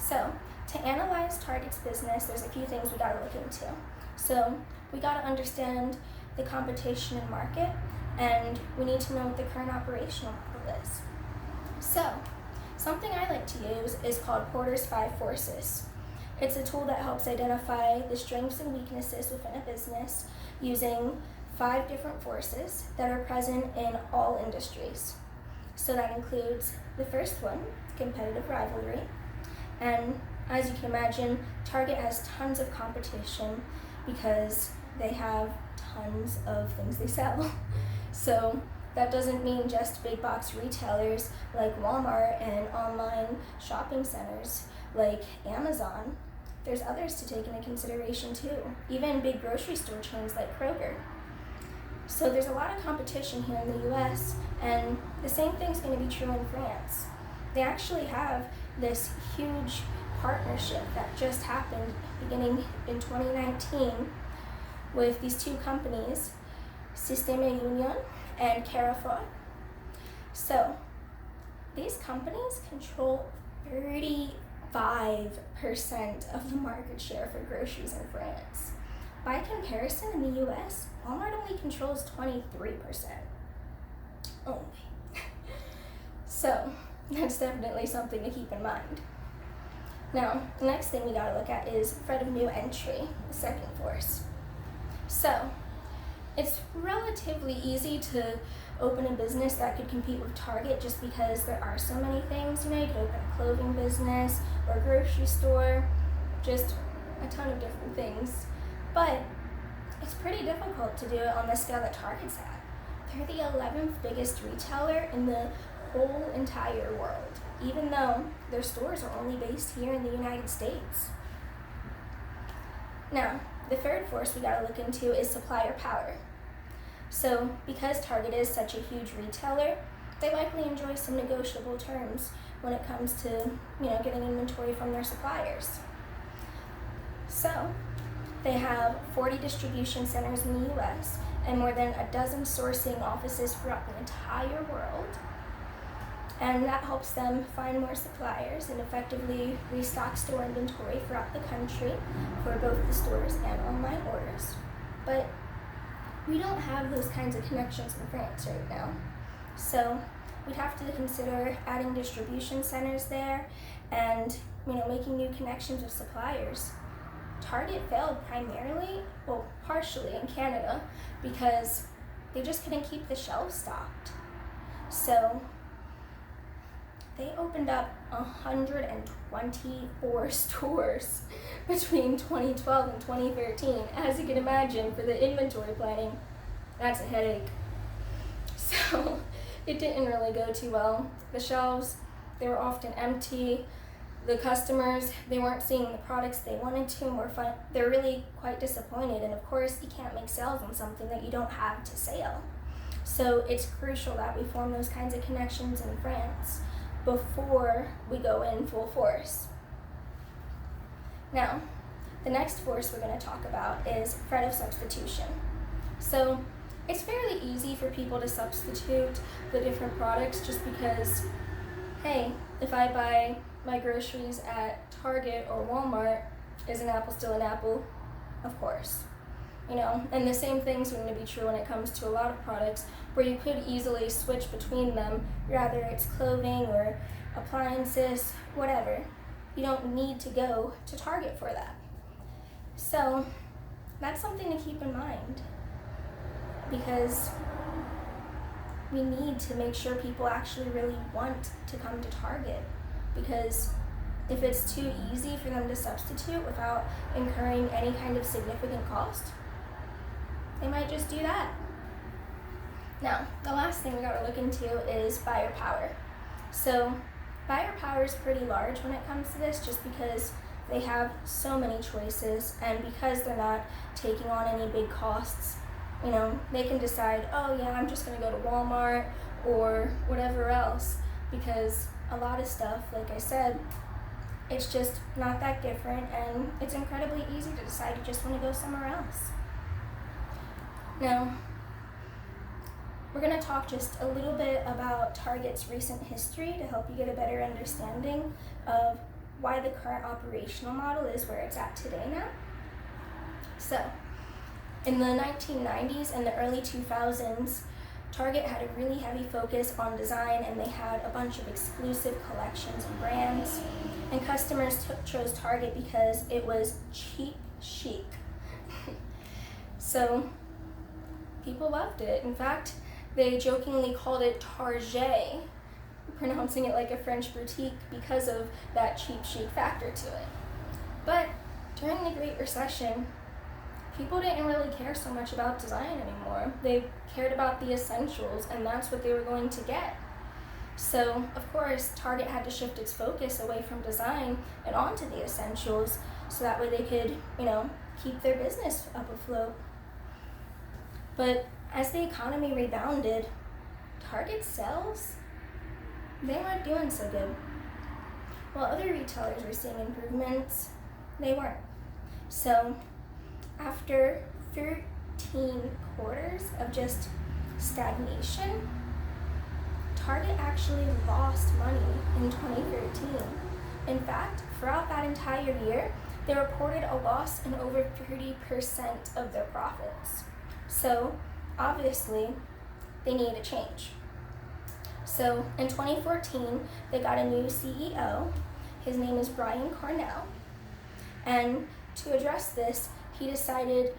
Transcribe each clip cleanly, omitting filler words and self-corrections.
So, to analyze Target's business, there's a few things we gotta look into. So, we gotta understand the competition and market, and we need to know what the current operational model is. So, something I like to use is called Porter's 5 Forces. It's a tool that helps identify the strengths and weaknesses within a business using 5 different forces that are present in all industries. So that includes the first one, competitive rivalry. And as you can imagine, Target has tons of competition because they have tons of things they sell. So that doesn't mean just big box retailers like Walmart and online shopping centers like Amazon. There's others to take into consideration too, even big grocery store chains like Kroger. So there's a lot of competition here in the US, and the same thing's going to be true in France. They actually have this huge partnership that just happened beginning in 2019 with these 2 companies, Système Union and Carrefour. So these companies control 35% of the market share for groceries in France. By comparison, in the US, Walmart only controls 23%. Only. So that's definitely something to keep in mind. Now, the next thing we gotta look at is threat of new entry, the second force. So, it's relatively easy to open a business that could compete with Target just because there are so many things. You could open a clothing business or a grocery store, just a ton of different things. But it's pretty difficult to do it on the scale that Target's at. They're the 11th biggest retailer in the whole entire world, even though their stores are only based here in the United States. Now, the third force we gotta look into is supplier power. So, because Target is such a huge retailer, they likely enjoy some negotiable terms when it comes to, getting inventory from their suppliers. So, they have 40 distribution centers in the US and more than a dozen sourcing offices throughout the entire world. And that helps them find more suppliers and effectively restock store inventory throughout the country for both the stores and online orders. But we don't have those kinds of connections in France right now. So we'd have to consider adding distribution centers there and making new connections with suppliers. Target failed partially in Canada because they just couldn't keep the shelves stocked. So they opened up 124 stores between 2012 and 2013. As you can imagine, for the inventory planning, that's a headache. So it didn't really go too well. The shelves, they were often empty. The customers, they weren't seeing the products they wanted to and they're really quite disappointed. And of course, you can't make sales on something that you don't have to sell. So it's crucial that we form those kinds of connections in France before we go in full force. Now, the next force we're going to talk about is threat of substitution. So it's fairly easy for people to substitute the different products just because, hey, if I buy my groceries at Target or Walmart, is an apple still an apple? Of course. And the same thing's going to be true when it comes to a lot of products where you could easily switch between them, whether it's clothing or appliances, whatever. You don't need to go to Target for that. So that's something to keep in mind because we need to make sure people actually really want to come to Target, because if it's too easy for them to substitute without incurring any kind of significant cost, they might just do that. Now, the last thing we gotta look into is buyer power. So buyer power is pretty large when it comes to this just because they have so many choices, and because they're not taking on any big costs, they can decide, oh yeah, I'm just gonna go to Walmart or whatever else, because a lot of stuff, like I said, it's just not that different, and it's incredibly easy to decide you just want to go somewhere else. Now, we're going to talk just a little bit about Target's recent history to help you get a better understanding of why the current operational model is where it's at today now. So, in the 1990s and the early 2000s, Target had a really heavy focus on design, and they had a bunch of exclusive collections and brands. And customers chose Target because it was cheap chic. So people loved it. In fact, they jokingly called it Target, pronouncing it like a French boutique because of that cheap chic factor to it. But during the Great Recession, people didn't really care so much about design anymore. They cared about the essentials, and that's what they were going to get. So, of course, Target had to shift its focus away from design and onto the essentials, so that way they could, keep their business up afloat. But as the economy rebounded, Target's sales, they weren't doing so good. While other retailers were seeing improvements, they weren't. So, after 13 quarters of just stagnation, Target actually lost money in 2013. In fact, throughout that entire year, they reported a loss in over 30% of their profits. So, obviously, they need a change. So, in 2014, they got a new CEO. His name is Brian Cornell. And to address this, he decided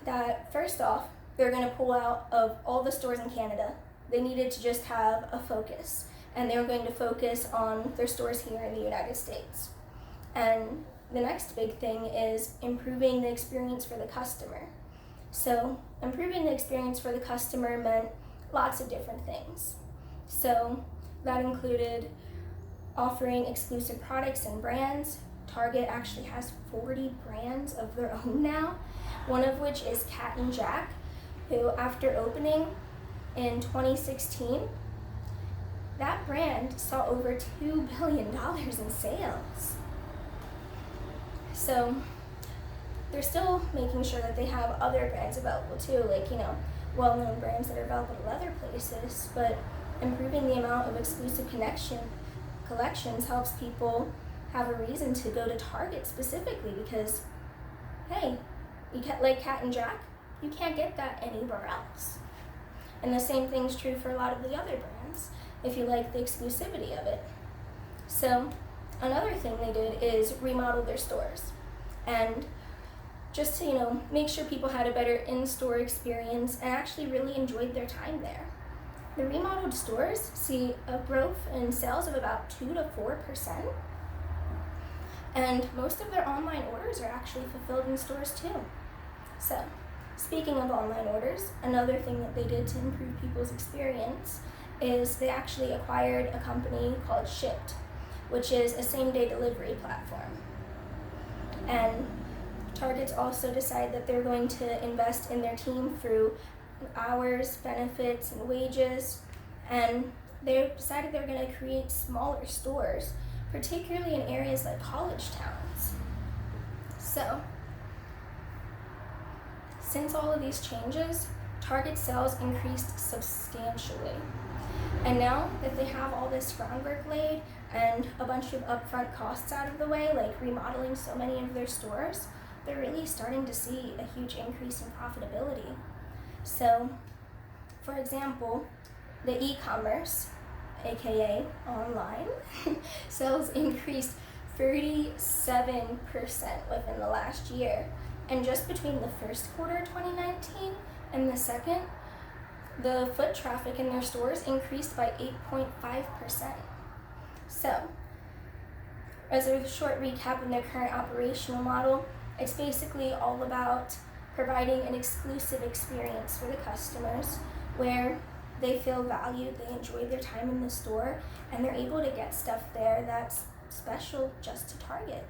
that, first off, they're going to pull out of all the stores in Canada. They needed to just have a focus, and they were going to focus on their stores here in the United States. And the next big thing is improving the experience for the customer. So improving the experience for the customer meant lots of different things. So that included offering exclusive products and brands. Target actually has 40 brands of their own now, one of which is Cat & Jack, who after opening in 2016, that brand saw over $2 billion in sales. So they're still making sure that they have other brands available too, like, well-known brands that are available at other places, but improving the amount of exclusive collections helps people have a reason to go to Target specifically because, hey, you get like Cat & Jack, you can't get that anywhere else. And the same thing's true for a lot of the other brands, if you like the exclusivity of it. So another thing they did is remodel their stores. And just to, make sure people had a better in-store experience and actually really enjoyed their time there. The remodeled stores see a growth in sales of about 2 to 4%. And most of their online orders are actually fulfilled in stores too. So, speaking of online orders, another thing that they did to improve people's experience is they actually acquired a company called Shipt, which is a same-day delivery platform. And Target's also decided that they're going to invest in their team through hours, benefits, and wages. And they decided they're going to create smaller stores, particularly in areas like college towns. So, since all of these changes, Target sales increased substantially. And now that they have all this groundwork laid and a bunch of upfront costs out of the way, like remodeling so many of their stores, they're really starting to see a huge increase in profitability. So, for example, the e-commerce, aka online, sales increased 37% within the last year. And just between the first quarter of 2019 and the second, the foot traffic in their stores increased by 8.5%. So, as a short recap of their current operational model, it's basically all about providing an exclusive experience for the customers where they feel valued, they enjoy their time in the store, and they're able to get stuff there that's special just to Target.